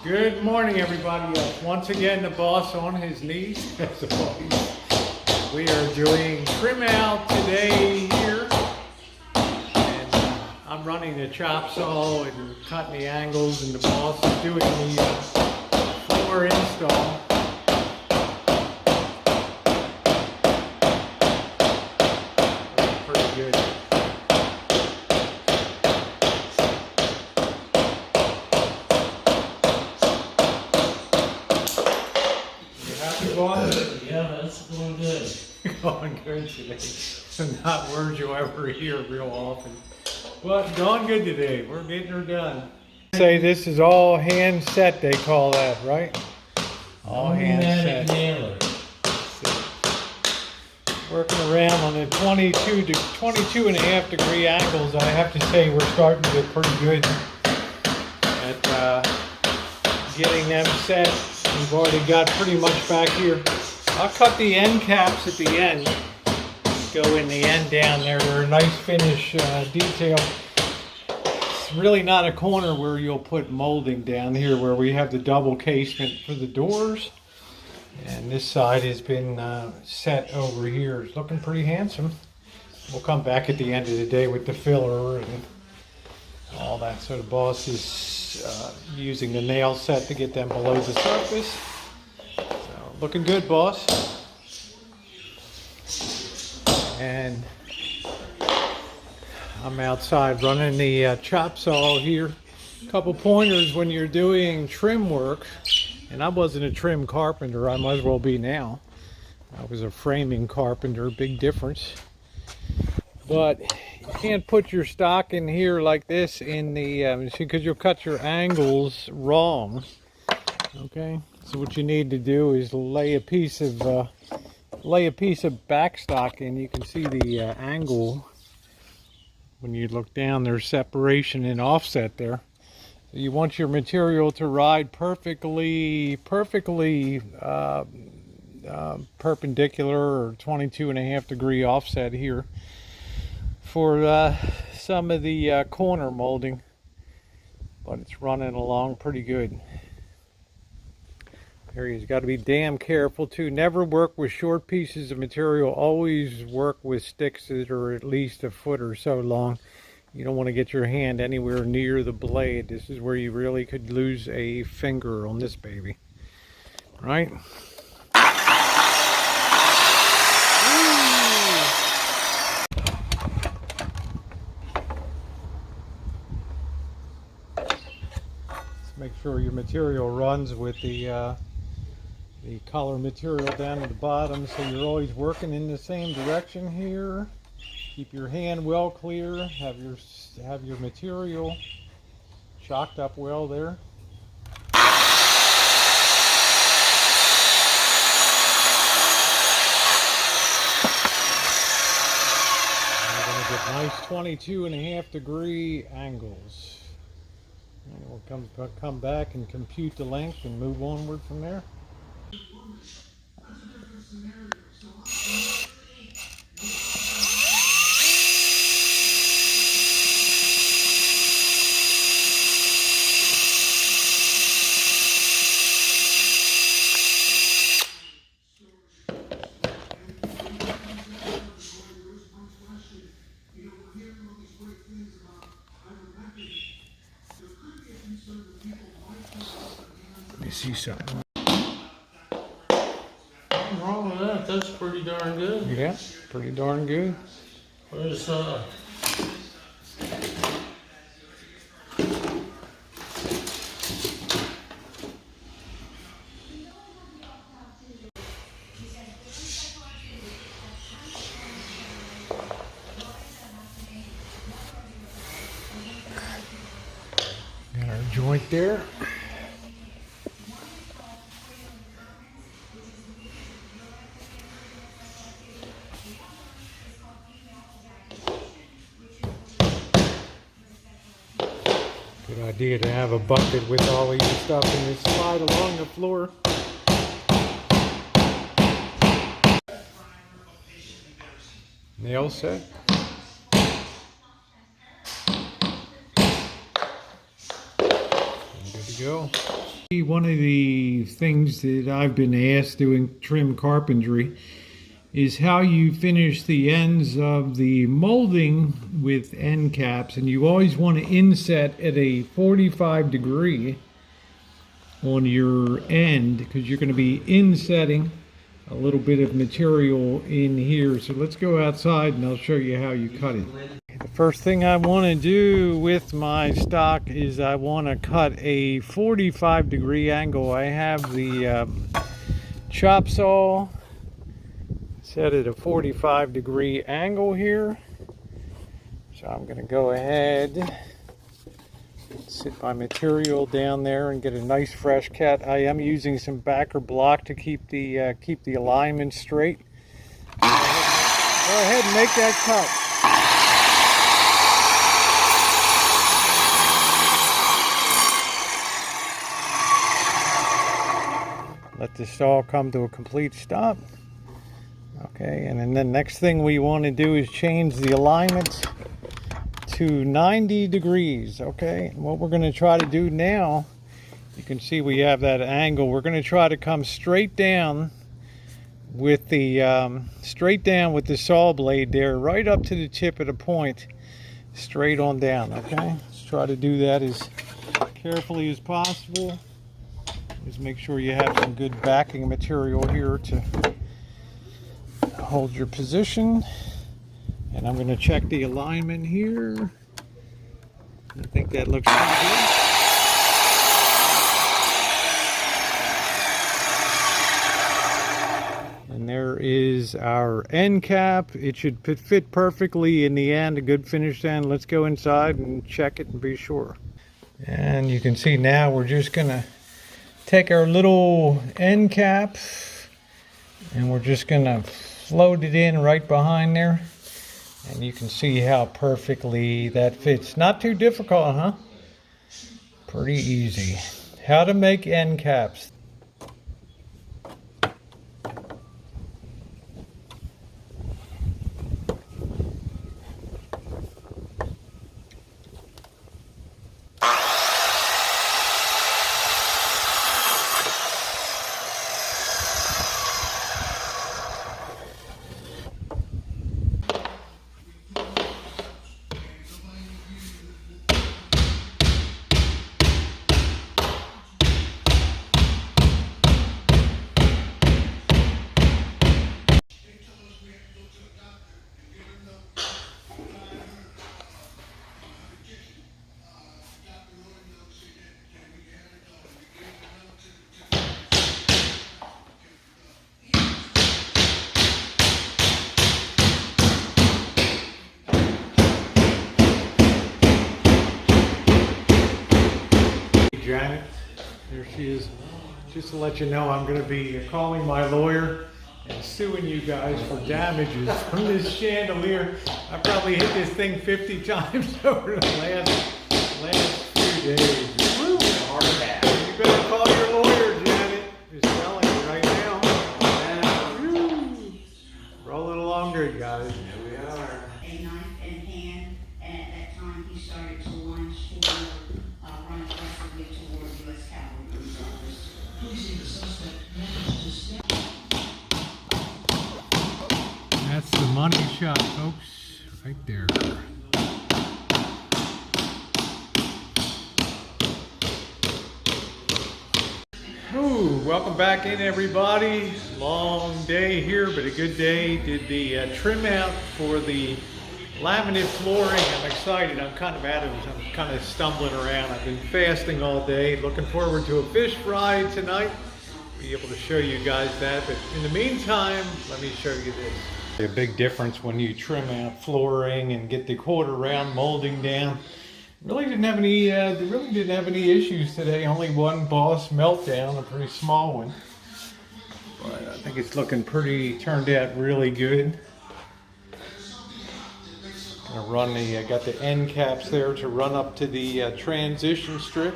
Good morning, everybody. Once again, the boss on his knees. As always, we are doing trim out today here, and I'm running the chop saw and cutting the angles, and the boss is doing the floor install. Pretty good. Yeah, that's going good. Going good today. Not words you'll ever hear real often. But going good today. We're getting her done. Say this is all hand set, they call that, right? All hand set. Nailer. Working around on the 22 and a half degree angles. I have to say we're starting to get pretty good at getting them set. We've already got pretty much back here. I'll cut the end caps at the end. Go in the end down there. They're a nice finish detail. It's really not a corner where you'll put molding down here where we have the double casement for the doors. And this side has been set over here. It's looking pretty handsome. We'll come back at the end of the day with the filler and all that. So the boss is using the nail set to get them below the surface. So looking good, boss. And I'm outside running the chop saw here. A couple pointers when you're doing trim work. And I wasn't a trim carpenter. I might as well be now. I was a framing carpenter. Big difference. But you can't put your stock in here like this in the because you'll cut your angles wrong. Okay, so what you need to do is lay a piece of backstock in. You can see the angle when you look down. There's separation and offset there. So you want your material to ride perfectly perpendicular or 22 and a half degree offset here for some of the corner molding, but it's running along pretty good. Perry's got to be damn careful too. Never work with short pieces of material. Always work with sticks that are at least a foot or so long. You don't want to get your hand anywhere near the blade. This is where you really could lose a finger on this baby, right? Make sure your material runs with the color material down at the bottom, so you're always working in the same direction here. Keep your hand well clear. Have your material chalked up well there. We're going to get nice 22 and a half degree angles. And we'll come back and compute the length and move onward from there. Let me see something. Nothing wrong with that. That's pretty darn good. Yeah, pretty darn good. Where's Got our joint there. Good idea to have a bucket with all of your stuff and it slide along the floor. Nail set. Good to go. One of the things that I've been asked doing trim carpentry is how you finish the ends of the molding with end caps, and you always want to inset at a 45 degree on your end because you're going to be insetting a little bit of material in here. So let's go outside and I'll show you how you cut it. The first thing I want to do with my stock is I want to cut a 45 degree angle. I have the chop saw set at a 45 degree angle here. So I'm going to go ahead, sit my material down there and get a nice fresh cut. I am using some backer block to keep the alignment straight. Go ahead and make that cut. Let the saw come to a complete stop. Okay, and then the next thing we want to do is change the alignment to 90 degrees. Okay, and what we're going to try to do now, you can see we have that angle. We're going to try to come straight down with the saw blade there, right up to the tip of the point, straight on down. Okay, let's try to do that as carefully as possible. Just make sure you have some good backing material here to hold your position. And I'm going to check the alignment here. I think that looks pretty good. And there is our end cap. It should fit perfectly in the end, a good finished end. Let's go inside and check it and be sure. And you can see now we're just going to take our little end cap and we're just going to float it in right behind there. And you can see how perfectly that fits. Not too difficult, huh? Pretty easy. How to make end caps. Janet, there she is. Just to let you know, I'm going to be calling my lawyer and suing you guys for damages from this chandelier. I probably hit this thing 50 times over the last few days. Woo! Hard hat. You better call your lawyer, Janet. Just telling you right now. Yeah. Roll it along good, guys. Here we are. A knife in hand, and at that time he started to lunge forward, run aggressively toward U.S. Cavalry office. Police the suspect managed to snap. That's the money shot, folks, right there. Ooh, welcome back in, everybody. Long day here, but a good day. Did the trim out for the laminate flooring. I'm excited. I'm kind of at it. I'm kind of stumbling around. I've been fasting all day. Looking forward to a fish fry tonight. Be able to show you guys that. But in the meantime, let me show you this. A big difference when you trim out flooring and get the quarter round molding down. Really didn't have any issues today. Only one boss meltdown, a pretty small one. But I think it's looking turned out really good. Gonna run I got the end caps there to run up to the transition strip.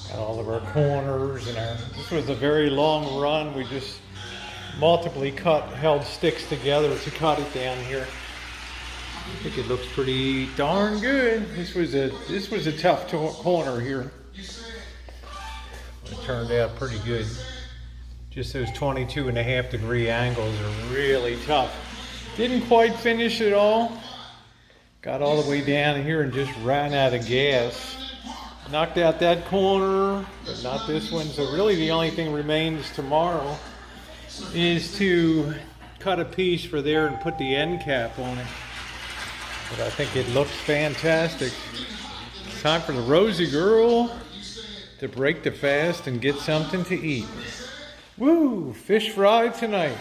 Got all of our corners and this was a very long run. We just multiply held sticks together to cut it down here. I think it looks pretty darn good. This was a tough corner here. It turned out pretty good. Just those 22.5-degree angles are really tough. Didn't quite finish it all. Got all the way down here and just ran out of gas. Knocked out that corner, but not this one. So really the only thing remains tomorrow is to cut a piece for there and put the end cap on it. But I think it looks fantastic. It's time for the Rosie girl to break the fast and get something to eat. Woo! Fish fry tonight.